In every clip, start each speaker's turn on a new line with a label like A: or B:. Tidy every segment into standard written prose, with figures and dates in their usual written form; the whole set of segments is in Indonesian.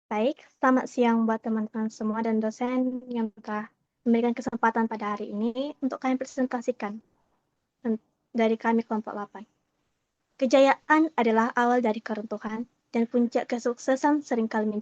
A: Baik, selamat siang buat teman-teman semua dan dosen yang telah memberikan kesempatan pada hari ini untuk kami presentasikan dari kami kelompok 8. Kejayaan adalah awal dari keruntuhan dan puncak kesuksesan seringkali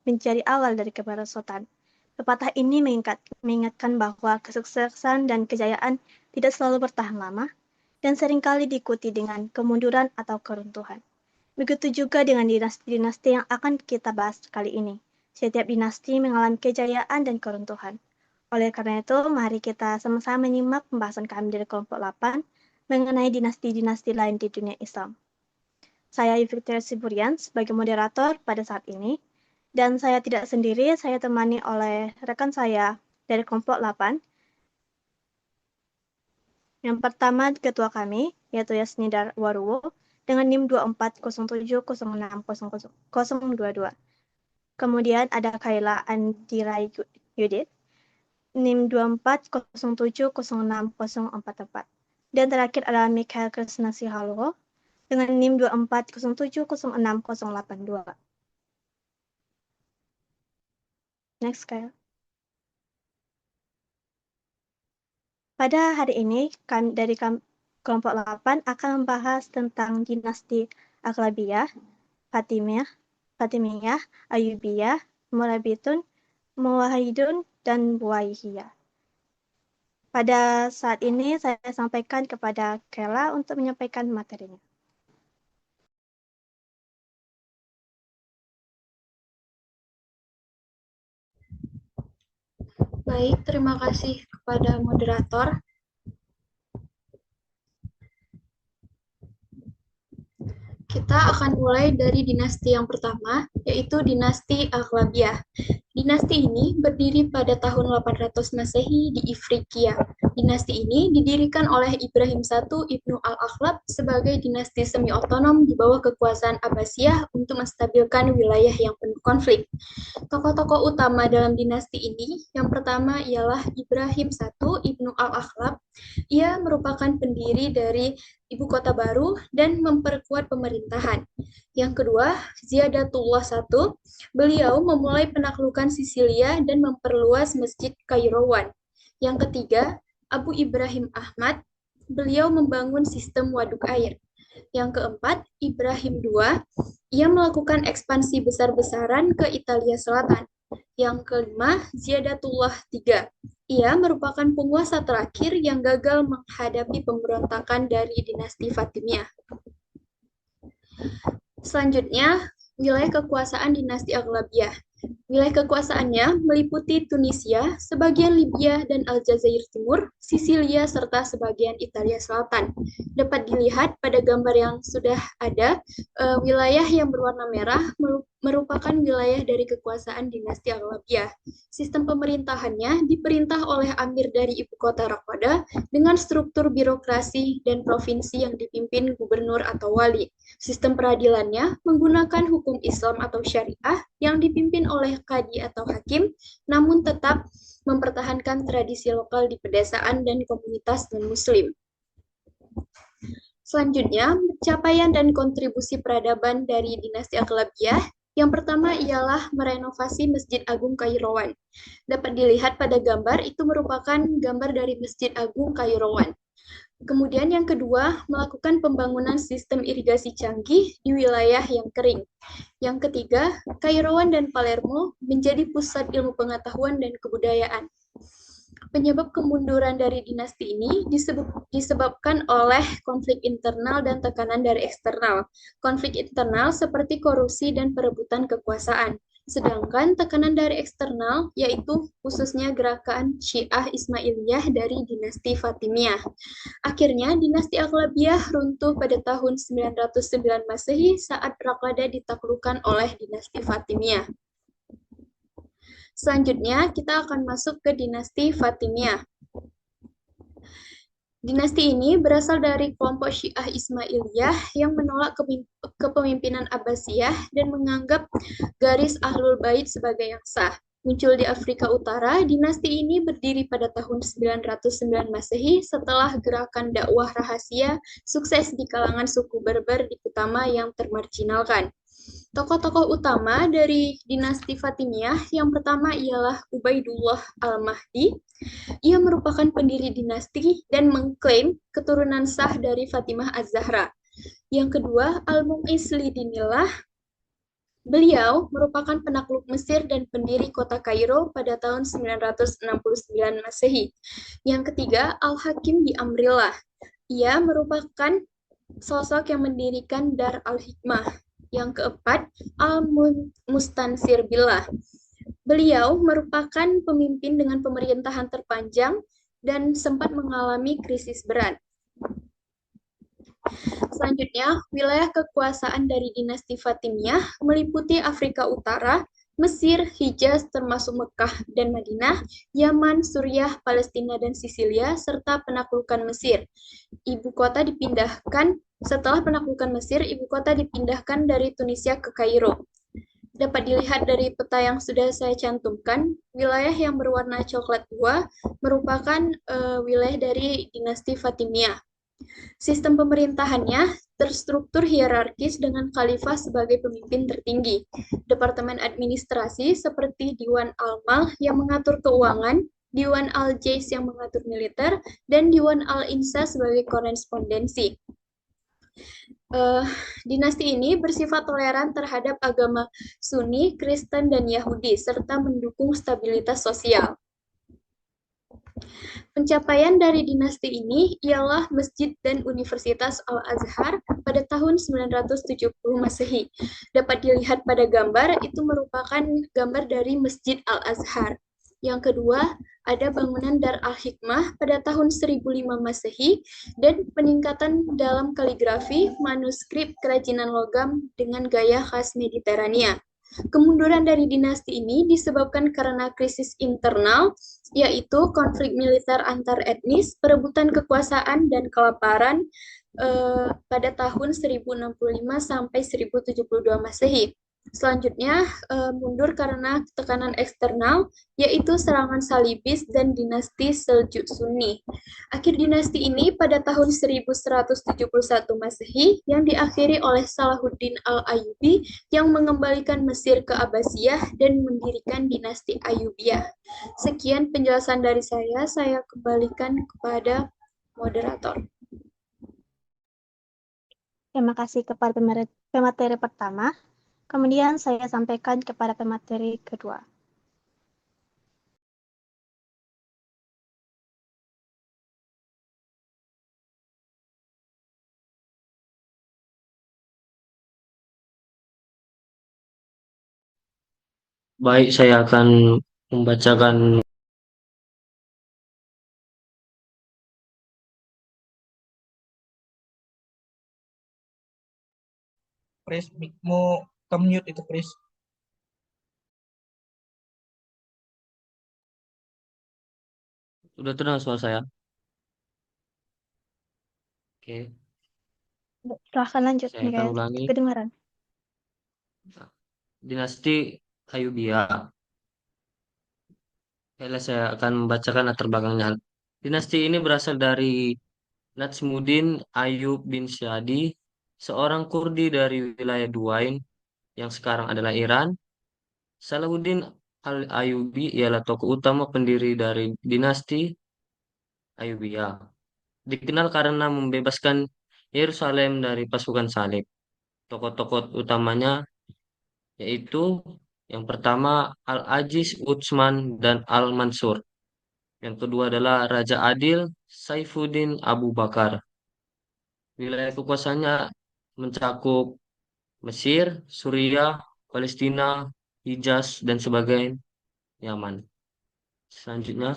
A: menjadi awal dari kemerosotan. Pepatah ini mengingatkan bahwa kesuksesan dan kejayaan tidak selalu bertahan lama dan seringkali diikuti dengan kemunduran atau keruntuhan. Begitu juga dengan dinasti-dinasti yang akan kita bahas kali ini. Setiap dinasti mengalami kejayaan dan keruntuhan. Oleh karena itu, mari kita sama-sama menyimak pembahasan kami dari kelompok 8 mengenai dinasti-dinasti lain di dunia Islam. Saya Victoria Siburian sebagai moderator pada saat ini, dan saya tidak sendiri, saya temani oleh rekan saya dari kelompok 8. Yang pertama, ketua kami, yaitu Yasnidar Waruwo, dengan NIM 2407060022. Kemudian ada Kayla Andira Yudit, NIM 2407060044. Dan terakhir adalah Mikhail Krisna Sihalwo dengan NIM 2407060082. Next, Kayla. Pada hari ini, kelompok 8 akan membahas tentang dinasti Aghlabiyah, Fatimiyah, Ayyubiyah, Murabitun, Muwahhidun, dan Buwaihiyah. Pada saat ini saya sampaikan kepada Kela untuk menyampaikan materinya.
B: Baik, terima kasih kepada moderator. Kita akan mulai dari dinasti yang pertama, yaitu dinasti Aghlabiyah. Dinasti ini berdiri pada tahun 800 Masehi di Ifriqiya. Dinasti ini didirikan oleh Ibrahim I Ibnu Al-Akhlab sebagai dinasti semi-otonom di bawah kekuasaan Abbasiyah untuk menstabilkan wilayah yang penuh konflik. Tokoh-tokoh utama dalam dinasti ini, yang pertama ialah Ibrahim I Ibnu Al-Akhlab. Ia merupakan pendiri dari ibu kota baru dan memperkuat pemerintahan. Yang kedua, Ziyadatullah I. Beliau memulai penaklukan Sisilia dan memperluas Masjid Kairouan. Yang ketiga, Abu Ibrahim Ahmad. Beliau membangun sistem waduk air. Yang keempat, Ibrahim II. Ia melakukan ekspansi besar-besaran ke Italia Selatan. Yang kelima, Ziyadatullah III. Ia merupakan penguasa terakhir yang gagal menghadapi pemberontakan dari dinasti Fatimiyah. Selanjutnya, wilayah kekuasaan dinasti Aghlabiyah. Wilayah kekuasaannya meliputi Tunisia, sebagian Libya dan Aljazair Timur, Sisilia, serta sebagian Italia Selatan. Dapat dilihat pada gambar yang sudah ada, wilayah yang berwarna merah merupakan wilayah dari kekuasaan dinasti Aghlabiyah. Sistem pemerintahannya diperintah oleh amir dari ibu kota Raqqada dengan struktur birokrasi dan provinsi yang dipimpin gubernur atau wali. Sistem peradilannya menggunakan hukum Islam atau syariah yang dipimpin oleh qadi atau hakim, namun tetap mempertahankan tradisi lokal di pedesaan dan komunitas non-muslim. Selanjutnya, capaian dan kontribusi peradaban dari dinasti Aghlabiyah. Yang pertama ialah merenovasi Masjid Agung Kairouan. Dapat dilihat pada gambar, itu merupakan gambar dari Masjid Agung Kairouan. Kemudian yang kedua, melakukan pembangunan sistem irigasi canggih di wilayah yang kering. Yang ketiga, Kairouan dan Palermo menjadi pusat ilmu pengetahuan dan kebudayaan. Penyebab kemunduran dari dinasti ini disebabkan oleh konflik internal dan tekanan dari eksternal. Konflik internal seperti korupsi dan perebutan kekuasaan. Sedangkan tekanan dari eksternal yaitu khususnya gerakan Syiah Ismailiyah dari dinasti Fatimiyah. Akhirnya dinasti Aghlabiyah runtuh pada tahun 909 Masehi saat Raqqada ditaklukkan oleh dinasti Fatimiyah. Selanjutnya kita akan masuk ke dinasti Fatimiyah. Dinasti ini berasal dari kelompok Syiah Ismailiyah yang menolak kepemimpinan Abbasiyah dan menganggap garis Ahlul Bait sebagai yang sah. Muncul di Afrika Utara, dinasti ini berdiri pada tahun 909 Masehi setelah gerakan dakwah rahasia sukses di kalangan suku Berber di Kutama yang termarginalkan. Tokoh-tokoh utama dari dinasti Fatimiyah yang pertama ialah Ubaidullah Al-Mahdi. Ia merupakan pendiri dinasti dan mengklaim keturunan sah dari Fatimah Az-Zahra. Yang kedua, Al-Mu'izz Lidinillah. Beliau merupakan penakluk Mesir dan pendiri kota Kairo pada tahun 969 Masehi. Yang ketiga, Al-Hakim di Amrillah. Ia merupakan sosok yang mendirikan Dar al-Hikmah. Yang keempat, Al-Mustansir Billah. Beliau merupakan pemimpin dengan pemerintahan terpanjang dan sempat mengalami krisis berat. Selanjutnya, wilayah kekuasaan dari dinasti Fatimiyah meliputi Afrika Utara, Mesir, Hijaz termasuk Mekah dan Madinah, Yaman, Suriah, Palestina dan Sisilia, serta penaklukan Mesir. Ibu kota dipindahkan Setelah penaklukan Mesir, ibu kota dipindahkan dari Tunisia ke Kairo. Dapat dilihat dari peta yang sudah saya cantumkan, wilayah yang berwarna coklat tua merupakan wilayah dari dinasti Fatimiyah. Sistem pemerintahannya terstruktur hierarkis dengan khalifah sebagai pemimpin tertinggi. Departemen administrasi seperti Diwan Al-Mal yang mengatur keuangan, Diwan Al-Jais yang mengatur militer, dan Diwan Al-Insa sebagai korespondensi. Dinasti ini bersifat toleran terhadap agama Sunni, Kristen, dan Yahudi, serta mendukung stabilitas sosial. Pencapaian dari dinasti ini ialah Masjid dan Universitas Al-Azhar pada tahun 970 Masehi. Dapat dilihat pada gambar, itu merupakan gambar dari Masjid Al-Azhar. Yang kedua, ada bangunan Dar al-Hikmah pada tahun 1005 Masehi dan peningkatan dalam kaligrafi manuskrip kerajinan logam dengan gaya khas Mediterania. Kemunduran dari dinasti ini disebabkan karena krisis internal, yaitu konflik militer antar etnis, perebutan kekuasaan, dan kelaparan pada tahun 1065 sampai 1072 Masehi. Selanjutnya, mundur karena tekanan eksternal, yaitu serangan Salibis dan dinasti Seljuk Sunni. Akhir dinasti ini pada tahun 1171 Masehi yang diakhiri oleh Salahuddin Al-Ayyubi yang mengembalikan Mesir ke Abbasiyah dan mendirikan dinasti Ayyubiyah. Sekian penjelasan dari saya kembalikan kepada moderator.
A: Terima kasih kepada pemateri pertama. Kemudian saya sampaikan kepada pemateri kedua.
C: Baik, saya akan membacakan.
D: Chris, mic-mu ke-mute itu, Chris.
C: Sudah terdengar suara saya? Oke,
A: Silahkan lanjut,
C: saya akan ulangi.
A: kedengaran.
C: Dinasti Ayyubiyah. Saya akan membacakan latar belakangnya. Dinasti ini berasal dari Najmuddin Ayyub bin Syadi, seorang Kurdi dari wilayah Duain yang sekarang adalah Iran. Salahuddin Al-Ayyubi ialah tokoh utama pendiri dari dinasti Ayyubiyah. Dikenal karena membebaskan Yerusalem dari pasukan Salib. Tokoh-tokoh utamanya yaitu yang pertama Al-Aziz Utsman dan Al-Mansur. Yang kedua adalah Raja Adil Saifuddin Abu Bakar. Wilayah kekuasaannya mencakup Mesir, Suriah, Palestina, Hijaz, dan sebagian Yaman. Selanjutnya,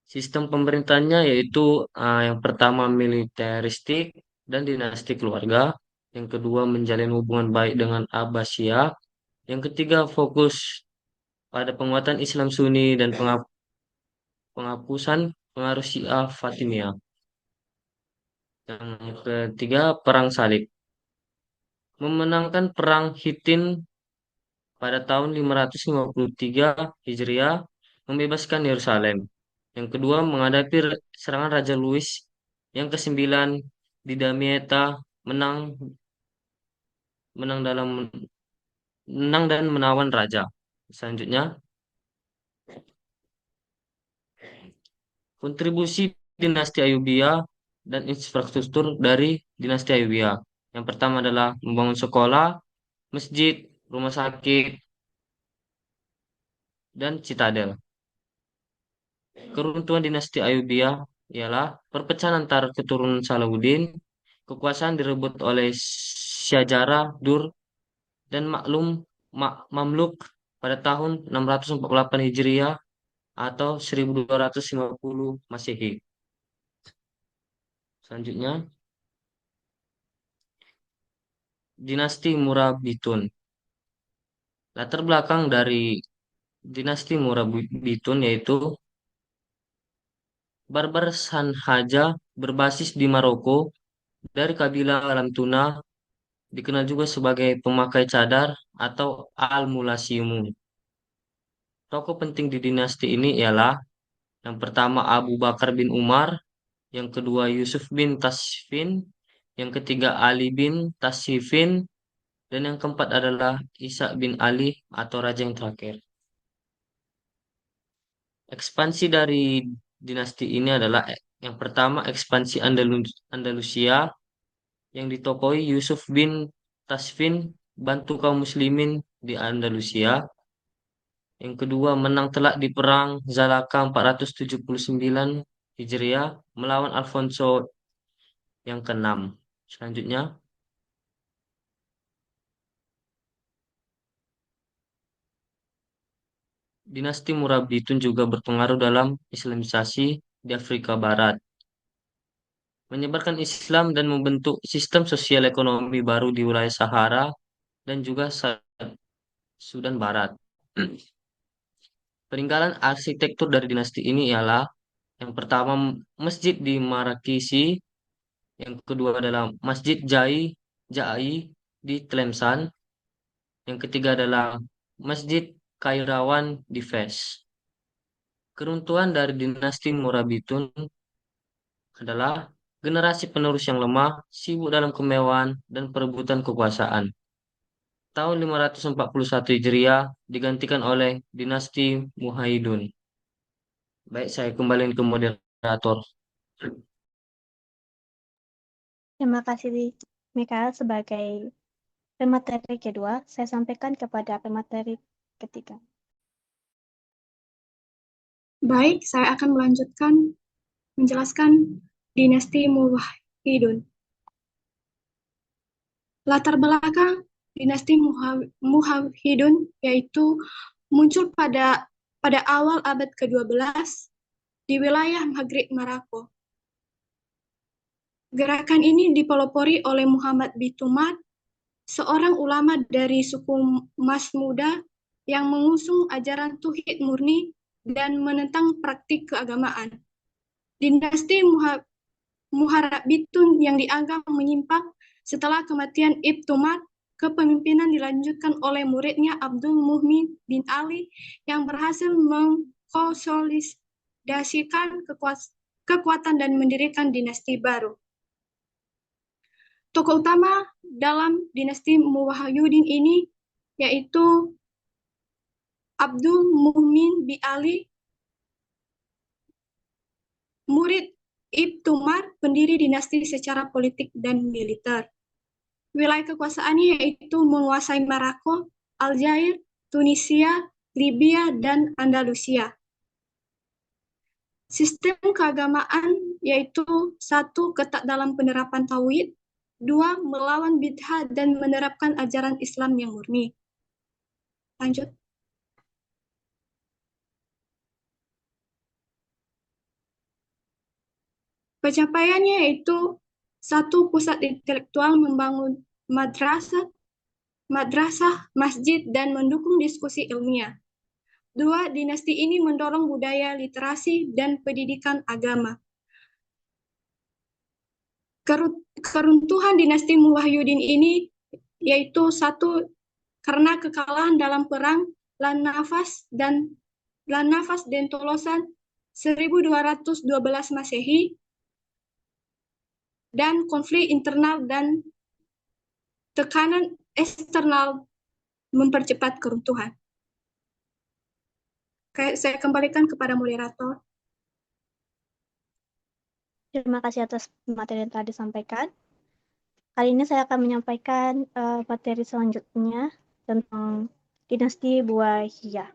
C: sistem pemerintahnya yaitu yang pertama militeristik dan dinasti keluarga. Yang kedua menjalin hubungan baik dengan Abbasiyah. Yang ketiga fokus pada penguatan Islam Sunni dan penghapusan pengaruh Syiah Fatimiyah. Yang ketiga Perang Salib. Memenangkan Perang Hittin pada tahun 553 Hijriah membebaskan Yerusalem. Yang kedua menghadapi serangan Raja Louis yang ke-9 di Damietta menang menang dan menawan raja. Selanjutnya, kontribusi dinasti Ayyubiyah dan infrastruktur dari dinasti Ayyubiyah. Yang pertama adalah membangun sekolah, masjid, rumah sakit, dan citadel. Keruntuhan dinasti Ayyubiyah ialah perpecahan antara keturunan Salahuddin, kekuasaan direbut oleh Syajarah Dur dan Mamluk pada tahun 648 Hijriah atau 1250 Masehi. Selanjutnya, dinasti Murabitun. Latar belakang dari dinasti Murabitun yaitu Barbar Sanhaja berbasis di Maroko dari kabilah Alam Tuna, dikenal juga sebagai pemakai cadar atau Al-Mulasiumu. Tokoh penting di dinasti ini ialah yang pertama Abu Bakar bin Umar, yang kedua Yusuf bin Tasfin, yang ketiga Ali bin Tasifin, dan yang keempat adalah Isa bin Ali atau raja yang terakhir. Ekspansi dari dinasti ini adalah yang pertama ekspansi Andalusia yang ditopoi Yusuf bin Tasfin bantu kaum muslimin di Andalusia. Yang kedua menang telak di perang Zalaka 479 Hijriah melawan Alfonso yang keenam. Selanjutnya, dinasti Murabitun juga berpengaruh dalam Islamisasi di Afrika Barat, menyebarkan Islam dan membentuk sistem sosial ekonomi baru di wilayah Sahara dan juga Sudan Barat. Peninggalan arsitektur dari dinasti ini ialah yang pertama Masjid di Marakisi, yang kedua adalah Masjid Jai di Tlemcen, yang ketiga adalah Masjid Kairawan di Fes. Keruntuhan dari dinasti Murabitun adalah generasi penerus yang lemah, sibuk dalam kemewahan dan perebutan kekuasaan. Tahun 541 Hijriah digantikan oleh dinasti Muhaidun. Baik, saya kembali ke moderator.
A: Terima kasih, Mikael, sebagai pemateri kedua. Saya sampaikan kepada pemateri ketiga.
B: Baik, saya akan melanjutkan menjelaskan dinasti Muwahhidun. Latar belakang dinasti Muwahhidun yaitu muncul pada awal abad ke-12 di wilayah Maghrib Maroko. Gerakan ini dipelopori oleh Muhammad bin Tumad, seorang ulama dari suku Masmuda yang mengusung ajaran tauhid murni dan menentang praktik keagamaan. Dinasti Muharrabitun yang dianggap menyimpang setelah kematian Ibn Tumad, kepemimpinan dilanjutkan oleh muridnya Abdul Muhmin bin Ali yang berhasil mengkonsolidasikan kekuatan dan mendirikan dinasti baru. Tokoh utama dalam dinasti Muwahhidun ini yaitu Abdul Muhmin bin Ali, murid Ibn Tumar, pendiri dinasti secara politik dan militer. Wilayah kekuasaannya yaitu menguasai Maroko, Aljair, Tunisia, Libya, dan Andalusia. Sistem keagamaan yaitu 1. Ketat dalam penerapan tauhid, 2. Melawan bid'ah dan menerapkan ajaran Islam yang murni. Lanjut. Pencapaiannya yaitu 1. Pusat intelektual, membangun madrasah, masjid, dan mendukung diskusi ilmiah. 2. Dinasti ini mendorong budaya literasi dan pendidikan agama. Keruntuhan dinasti Muwahhidun ini yaitu 1. Karena kekalahan dalam perang Lan-Nafas dan Tolosan 1212 Masehi dan konflik internal dan tekanan eksternal mempercepat keruntuhan. Oke, saya kembalikan kepada moderator.
A: Terima kasih atas materi yang telah disampaikan. Kali ini saya akan menyampaikan materi selanjutnya tentang dinasti Buahiyah.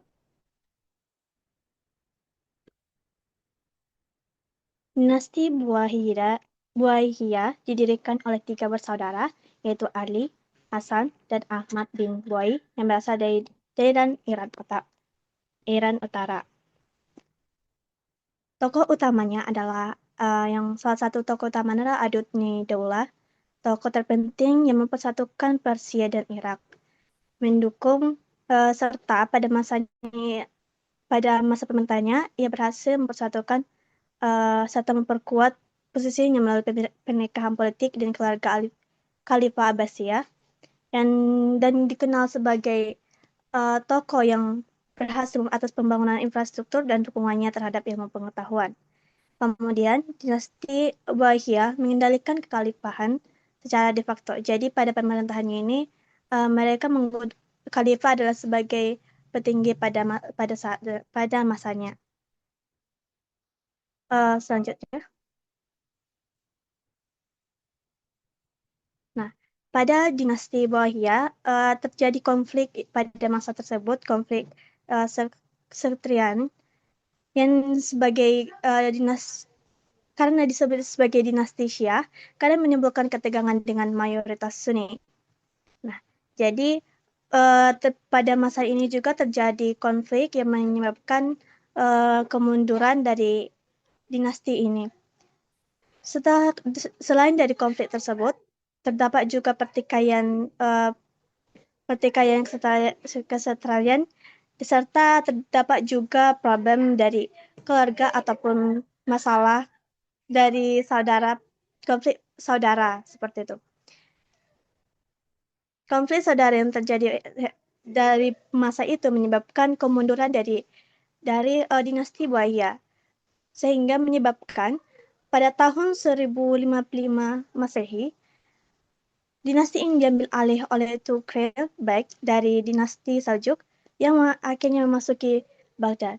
A: Dinasti Buahiyah didirikan oleh 3 bersaudara, yaitu Ali, Hasan, dan Ahmad bin Buai yang berasal dari Iran Utara. Tokoh utamanya adalah salah satu tokoh utamanya adalah Adudni Daulah, tokoh terpenting yang mempersatukan Persia dan Irak, mendukung serta pada masa pemerintahnya ia berhasil mempersatukan serta memperkuat posisinya melalui pernikahan politik dan keluarga Khalifah Abbasiyah dan dikenal sebagai tokoh yang berhasil atas pembangunan infrastruktur dan dukungannya terhadap ilmu pengetahuan. Kemudian, dinasti Umayyah mengendalikan kekhalifahan secara de facto. Jadi pada pemerintahannya ini, mereka khalifah adalah sebagai petinggi pada masanya. Selanjutnya. Nah, pada dinasti Umayyah terjadi konflik pada masa tersebut, konflik Sektrian yang sebagai karena disebut sebagai dinasti Syiah, karena menimbulkan ketegangan dengan mayoritas Sunni. Nah, jadi pada masa ini juga terjadi konflik yang menyebabkan kemunduran dari dinasti ini. Selain dari konflik tersebut, terdapat juga pertikaian kesetaraan, serta terdapat juga problem dari keluarga ataupun masalah dari konflik saudara seperti itu. Konflik saudara yang terjadi dari masa itu menyebabkan kemunduran dari dinasti Buaya, sehingga menyebabkan pada tahun 1055 Masehi, dinasti ini diambil alih oleh Tughrebek dari dinasti Seljuk yang akhirnya memasuki Baghdad.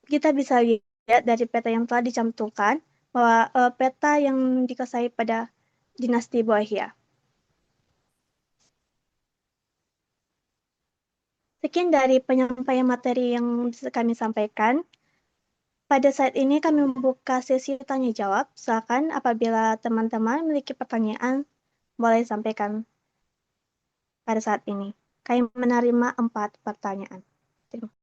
A: Kita bisa lihat dari peta yang telah dicantumkan bahwa peta yang dikuasai pada dinasti Buaya. Sekian dari penyampaian materi yang bisa kami sampaikan. Pada saat ini kami membuka sesi tanya jawab. Silakan apabila teman-teman memiliki pertanyaan, boleh sampaikan pada saat ini. Kami menerima 4 pertanyaan. Terima kasih.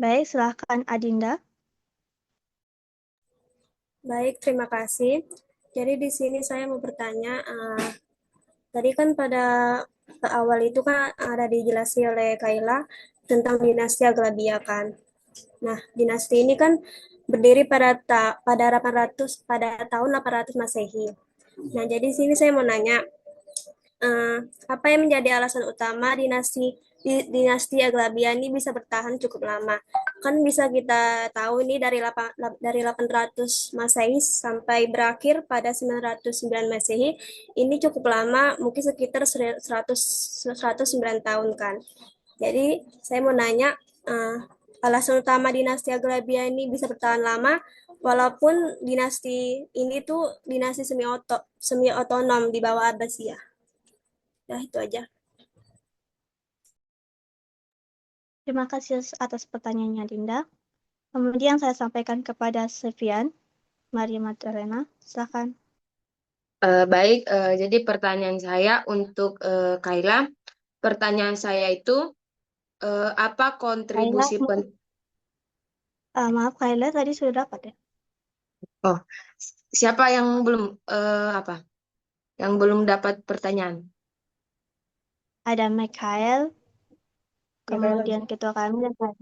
A: Baik, silakan Adinda.
E: Baik, terima kasih. Jadi di sini saya mau bertanya, tadi kan pada awal itu kan ada dijelaskan oleh Kaila tentang dinasti Aghlabiyah kan. Nah, dinasti ini kan berdiri pada tahun 800 Masehi. Nah, jadi di sini saya mau nanya, apa yang menjadi alasan utama dinasti Aghlabiyah ini bisa bertahan cukup lama? Kan bisa kita tahu ini dari 800 Masehi sampai berakhir pada 909 Masehi, ini cukup lama, mungkin sekitar 109 tahun kan. Jadi saya mau nanya, alasan utama dinasti Aghlabiyah ini bisa bertahan lama, walaupun dinasti ini tuh dinasti semi otonom di bawah Abbasiyah. Ya, itu aja.
A: Terima kasih atas pertanyaannya, Dinda. Kemudian saya sampaikan kepada Sevian. Mari Madalena, silakan.
F: Baik, jadi pertanyaan saya untuk Kaila. Pertanyaan saya itu, apa kontribusi
A: Maaf, Kaila tadi sudah dapat ya?
F: Oh, siapa yang belum yang belum dapat pertanyaan?
A: Ada Mikhael, kemudian ketua kami dan saya.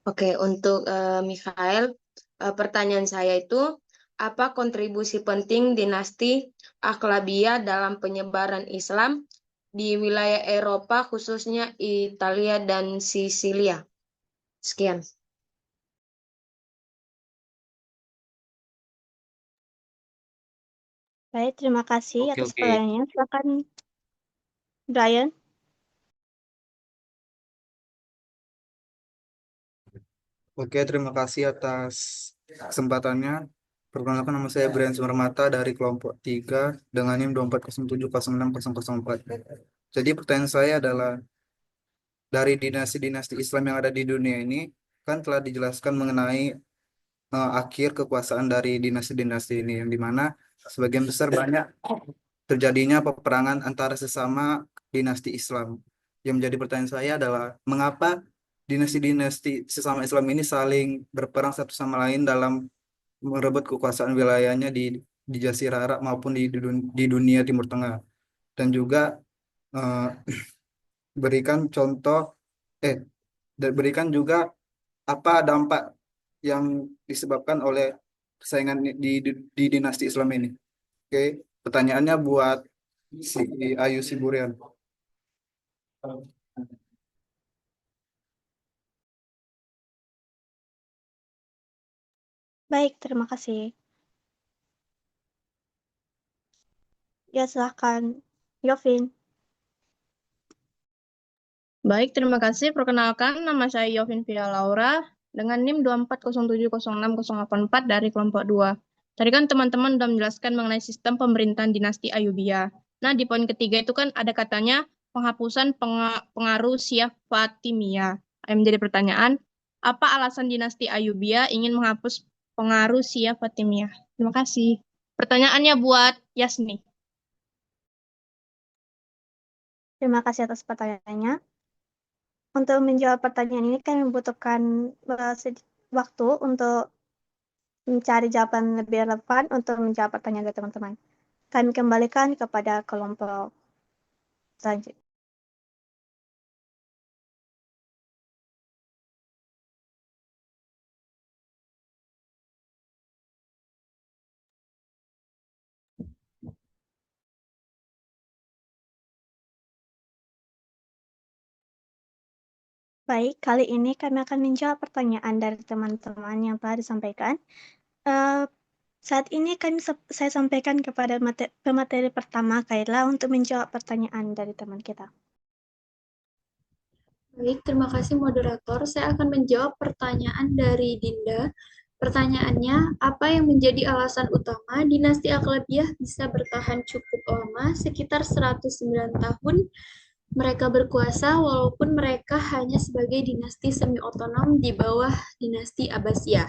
F: Oke, untuk Mikhael, pertanyaan saya itu, apa kontribusi penting dinasti Aghlabiyah dalam penyebaran Islam di wilayah Eropa, khususnya Italia dan Sisilia. Sekian.
A: Baik, terima kasih
C: Oke,
A: atas
C: oke.
A: pertanyaannya. Silakan, Brian.
G: Oke, terima kasih atas kesempatannya. Perkenalkan, nama saya Brian Sumermata dari kelompok 3 dengan NIM 2407060004. Jadi pertanyaan saya adalah, dari dinasti-dinasti Islam yang ada di dunia ini, kan telah dijelaskan mengenai akhir kekuasaan dari dinasti-dinasti ini, yang dimana sebagian besar banyak terjadinya peperangan antara sesama dinasti Islam. Yang menjadi pertanyaan saya adalah, mengapa dinasti-dinasti sesama Islam ini saling berperang satu sama lain dalam merebut kekuasaan wilayahnya di Jazirah Arab maupun di dunia Timur Tengah? Dan juga eh, berikan contoh, eh dan berikan juga apa dampak yang disebabkan oleh persaingan di dinasti Islam ini. Oke, pertanyaannya buat si Ayu Siburian.
A: Baik, terima kasih. Ya, silakan, Yovin.
H: Baik, terima kasih. Perkenalkan, nama saya Yovin Via Laura dengan NIM 2407060084 dari kelompok 2. Tadi kan teman-teman sudah menjelaskan mengenai sistem pemerintahan dinasti Ayubiyah. Nah, di poin ketiga itu kan ada katanya penghapusan pengaruh Syiah Fatimiyah. Yang menjadi pertanyaan, apa alasan dinasti Ayubiyah ingin menghapus pengaruh Syiah Fatimiyah? Terima kasih. Pertanyaannya buat Yasni.
A: Terima kasih atas pertanyaannya. Untuk menjawab pertanyaan ini kan membutuhkan waktu untuk mencari jawaban lebih relevan untuk menjawab pertanyaan dari teman-teman. Kami kembalikan kepada kelompok selanjutnya. Baik, kali ini kami akan menjawab pertanyaan dari teman-teman yang telah disampaikan. Saat ini saya sampaikan kepada pemateri pertama, Kaila, untuk menjawab pertanyaan dari teman kita.
B: Baik, terima kasih moderator. Saya akan menjawab pertanyaan dari Dinda. Pertanyaannya, apa yang menjadi alasan utama dinasti Aglabiyah bisa bertahan cukup lama, sekitar 109 tahun mereka berkuasa, walaupun mereka hanya sebagai dinasti semi-otonom di bawah dinasti Abbasiyah.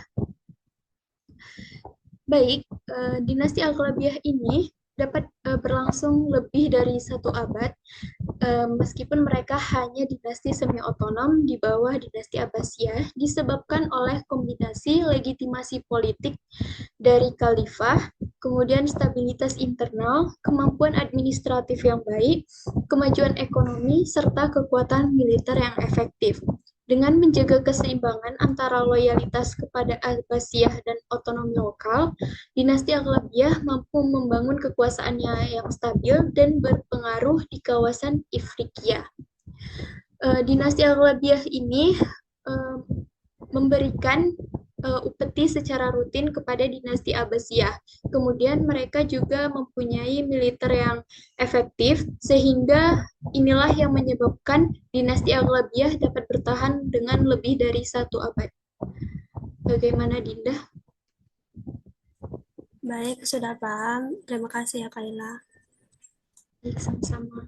B: Baik, dinasti Al-Qalabiyah ini dapat berlangsung lebih dari 1 abad, meskipun mereka hanya dinasti semi-otonom di bawah dinasti Abbasiyah, disebabkan oleh kombinasi legitimasi politik dari khalifah, kemudian stabilitas internal, kemampuan administratif yang baik, kemajuan ekonomi, serta kekuatan militer yang efektif. Dengan menjaga keseimbangan antara loyalitas kepada Abbasiyah dan otonomi lokal, dinasti Aghlabiyah mampu membangun kekuasaannya yang stabil dan berpengaruh di kawasan Ifriqiya. Dinasti Aghlabiyah ini memberikan upeti secara rutin kepada dinasti Abbasiyah. Kemudian mereka juga mempunyai militer yang efektif, sehingga inilah yang menyebabkan dinasti Aghlabiyah dapat bertahan dengan lebih dari 1 abad. Bagaimana, Dinda?
E: Baik, sudah paham. Terima kasih ya, Kaila.
B: Baik, sama-sama.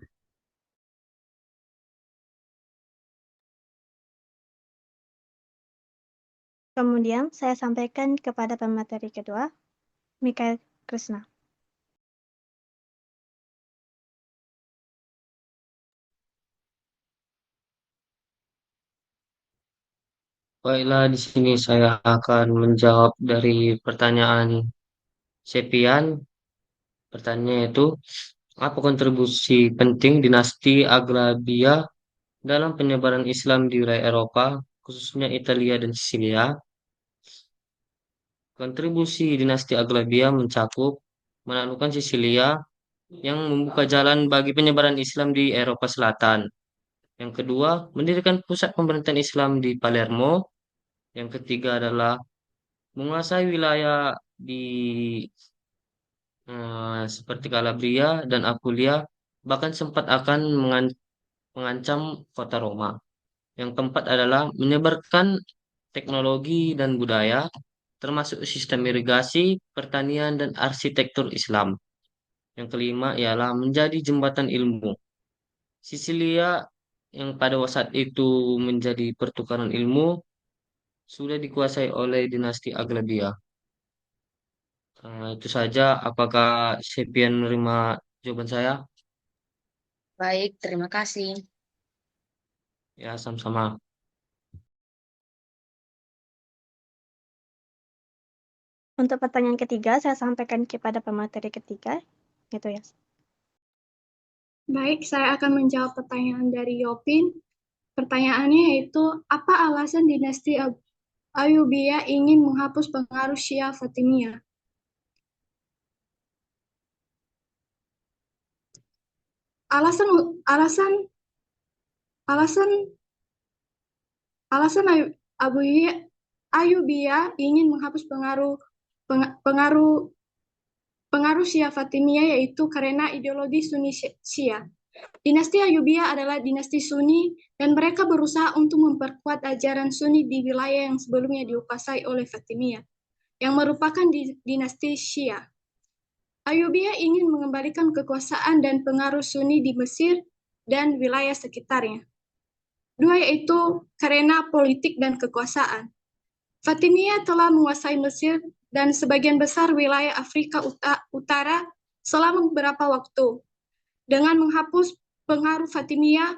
A: Kemudian saya sampaikan kepada pemateri kedua, Mikael Krishna.
C: Baiklah, di sini saya akan menjawab dari pertanyaan Sepian. Pertanyaannya itu, apa kontribusi penting dinasti Aglabia dalam penyebaran Islam di wilayah Eropa, khususnya Italia dan Sisilia? Kontribusi dinasti Aglabia mencakup menaklukkan Sisilia yang membuka jalan bagi penyebaran Islam di Eropa Selatan. Yang kedua, mendirikan pusat pemerintahan Islam di Palermo. Yang ketiga adalah menguasai wilayah di seperti Calabria dan Apulia, bahkan sempat akan mengancam kota Roma. Yang keempat adalah menyebarkan teknologi dan budaya, termasuk sistem irigasi, pertanian, dan arsitektur Islam. Yang kelima ialah menjadi jembatan ilmu. Sisilia yang pada saat itu menjadi pertukaran ilmu sudah dikuasai oleh dinasti Aglabia. Itu saja. Apakah Sepien menerima jawaban saya?
F: Baik, terima kasih.
C: Ya, sama-sama.
A: Untuk pertanyaan ketiga, saya sampaikan kepada pemateri ketiga, gitu ya.
B: Baik, saya akan menjawab pertanyaan dari Yopin. Pertanyaannya yaitu, apa alasan dinasti Ayyubiyah ingin menghapus pengaruh Syiah Fatimiyah? Alasan alasan alasan alasan Ayyubiyah ingin menghapus pengaruh Syiah Fatimiyah yaitu karena ideologi Sunni Syiah. Dinasti Ayyubiyah adalah dinasti Sunni dan mereka berusaha untuk memperkuat ajaran Sunni di wilayah yang sebelumnya dikuasai oleh Fatimiyah, yang merupakan dinasti Syiah. Ayyubiyah ingin mengembalikan kekuasaan dan pengaruh Sunni di Mesir dan wilayah sekitarnya. Dua yaitu karena politik dan kekuasaan. Fatimiyah telah menguasai Mesir dan sebagian besar wilayah Afrika Utara selama beberapa waktu. Dengan menghapus pengaruh Fatimiyah,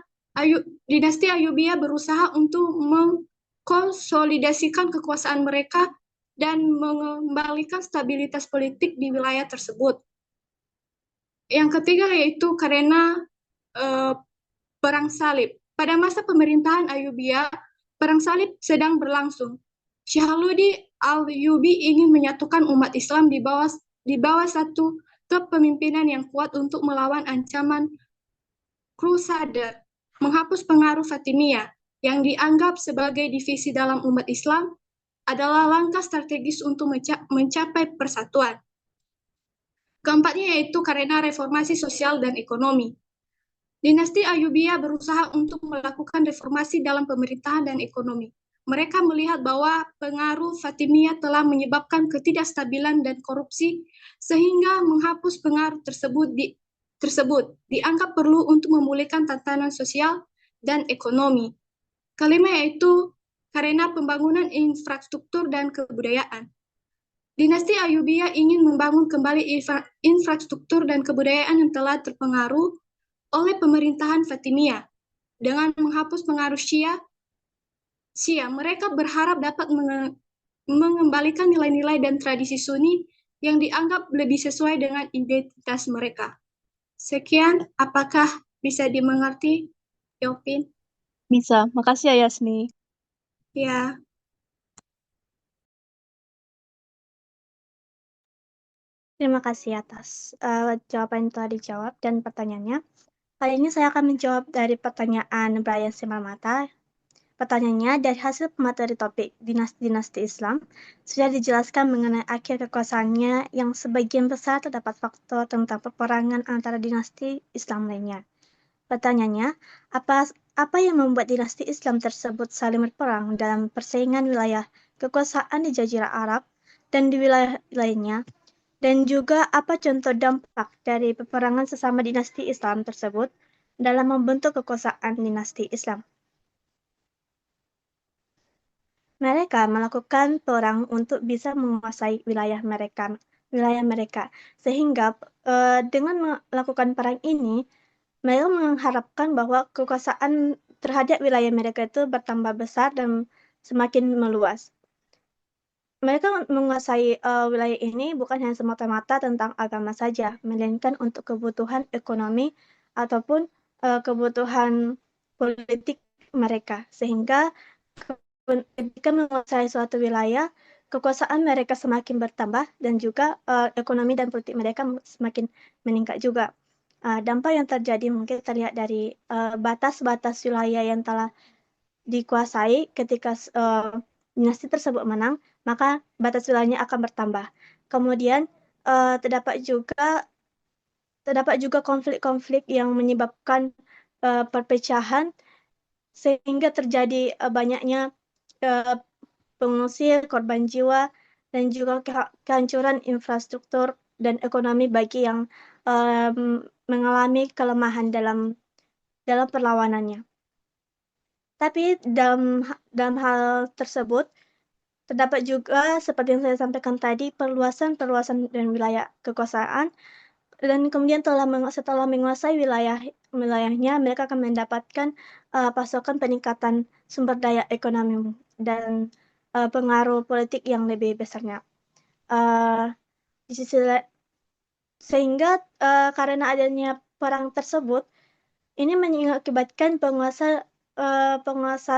B: dinasti Ayyubiyah berusaha untuk mengkonsolidasikan kekuasaan mereka dan mengembalikan stabilitas politik di wilayah tersebut. Yang ketiga yaitu karena Perang Salib. Pada masa pemerintahan Ayyubiyah, Perang Salib sedang berlangsung. Syahaluddin Al-Ayyubi ingin menyatukan umat Islam di bawah satu kepemimpinan yang kuat untuk melawan ancaman Crusader, menghapus pengaruh Fatimiyah yang dianggap sebagai divisi dalam umat Islam adalah langkah strategis untuk mencapai persatuan. Keempatnya yaitu karena reformasi sosial dan ekonomi. Dinasti Ayyubiyah berusaha untuk melakukan reformasi dalam pemerintahan dan ekonomi. Mereka melihat bahwa pengaruh Fatimiyah telah menyebabkan ketidakstabilan dan korupsi, sehingga menghapus pengaruh tersebut dianggap perlu untuk memulihkan tatanan sosial dan ekonomi. Kelima yaitu karena pembangunan infrastruktur dan kebudayaan. Dinasti Ayyubiyah ingin membangun kembali infrastruktur dan kebudayaan yang telah terpengaruh oleh pemerintahan Fatimiyah. Dengan menghapus pengaruh Syiah, mereka berharap dapat mengembalikan nilai-nilai dan tradisi Sunni yang dianggap lebih sesuai dengan identitas mereka. Sekian, apakah bisa dimengerti, Yopin?
H: Bisa. Makasih ya, Yasmi.
B: Ya.
A: Terima kasih atas jawaban yang telah dijawab dan pertanyaannya. Kali ini saya akan menjawab dari pertanyaan Brian Simarmata. Pertanyaannya, dari hasil pemateri topik dinasti-dinasti Islam, sudah dijelaskan mengenai akhir kekuasaannya yang sebagian besar terdapat faktor tentang peperangan antara dinasti Islam lainnya. Pertanyaannya, apa yang membuat dinasti Islam tersebut saling berperang dalam persaingan wilayah kekuasaan di Jazirah Arab dan di wilayah lainnya? Dan juga apa contoh dampak dari peperangan sesama dinasti Islam tersebut dalam membentuk kekuasaan dinasti Islam? Mereka melakukan perang untuk bisa menguasai wilayah mereka. Sehingga dengan melakukan perang ini, mereka mengharapkan bahwa kekuasaan terhadap wilayah mereka itu bertambah besar dan semakin meluas. Mereka menguasai wilayah ini bukan hanya semata-mata tentang agama saja, melainkan untuk kebutuhan ekonomi ataupun kebutuhan politik mereka. Sehingga ketika menguasai suatu wilayah, kekuasaan mereka semakin bertambah dan juga ekonomi dan politik mereka semakin meningkat juga. Dampak yang terjadi mungkin terlihat dari batas-batas wilayah yang telah dikuasai ketika dinasti tersebut menang, maka batas wilayahnya akan bertambah. Kemudian terdapat juga konflik-konflik yang menyebabkan perpecahan sehingga terjadi banyaknya pengungsi, korban jiwa, dan juga kehancuran infrastruktur dan ekonomi bagi yang mengalami kelemahan dalam perlawanannya. Tapi dalam hal tersebut terdapat juga seperti yang saya sampaikan tadi perluasan dan wilayah kekuasaan, dan kemudian setelah menguasai wilayahnya mereka akan mendapatkan pasokan peningkatan sumber daya ekonomi dan pengaruh politik yang lebih besarnya. Di sisi sehingga karena adanya perang tersebut ini mengakibatkan penguasa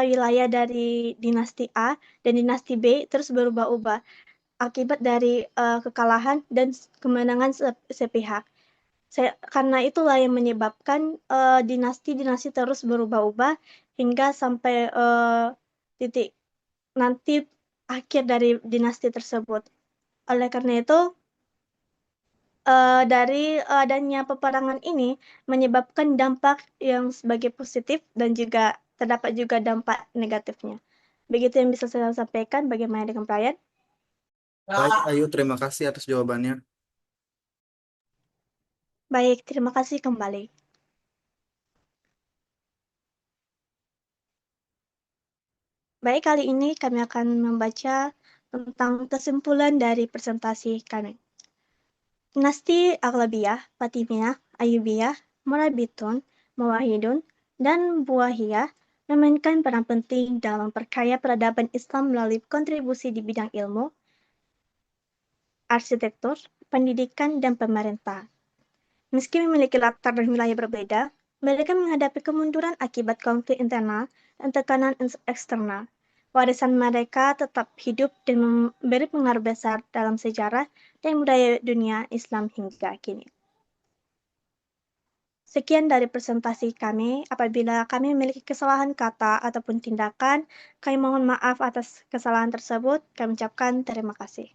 A: wilayah dari dinasti A dan dinasti B terus berubah-ubah akibat dari kekalahan dan kemenangan sepihak. Karena itulah yang menyebabkan dinasti-dinasti terus berubah-ubah hingga sampai titik nanti akhir dari dinasti tersebut. Oleh karena itu, dari adanya peperangan ini menyebabkan dampak yang sebagai positif dan juga terdapat juga dampak negatifnya. Begitu yang bisa saya sampaikan. Bagaimana dengan Brian?
G: Baik, Ayu, terima kasih atas jawabannya.
A: Baik, terima kasih kembali. Baik, kali ini kami akan membaca tentang kesimpulan dari presentasi kami. Dinasti Aghlabiyah, Fatimiyah, Ayyubiyah, Murabitun, Mawahidun, dan Buwahiyah memainkan peran penting dalam memperkaya peradaban Islam melalui kontribusi di bidang ilmu, arsitektur, pendidikan, dan pemerintah. Meski memiliki latar dan wilayah berbeda, mereka menghadapi kemunduran akibat konflik internal dan tekanan eksternal. Warisan mereka tetap hidup dan memberi pengaruh besar dalam sejarah dan budaya dunia Islam hingga kini. Sekian dari presentasi kami. Apabila kami memiliki kesalahan kata ataupun tindakan, kami mohon maaf atas kesalahan tersebut. Kami ucapkan terima kasih.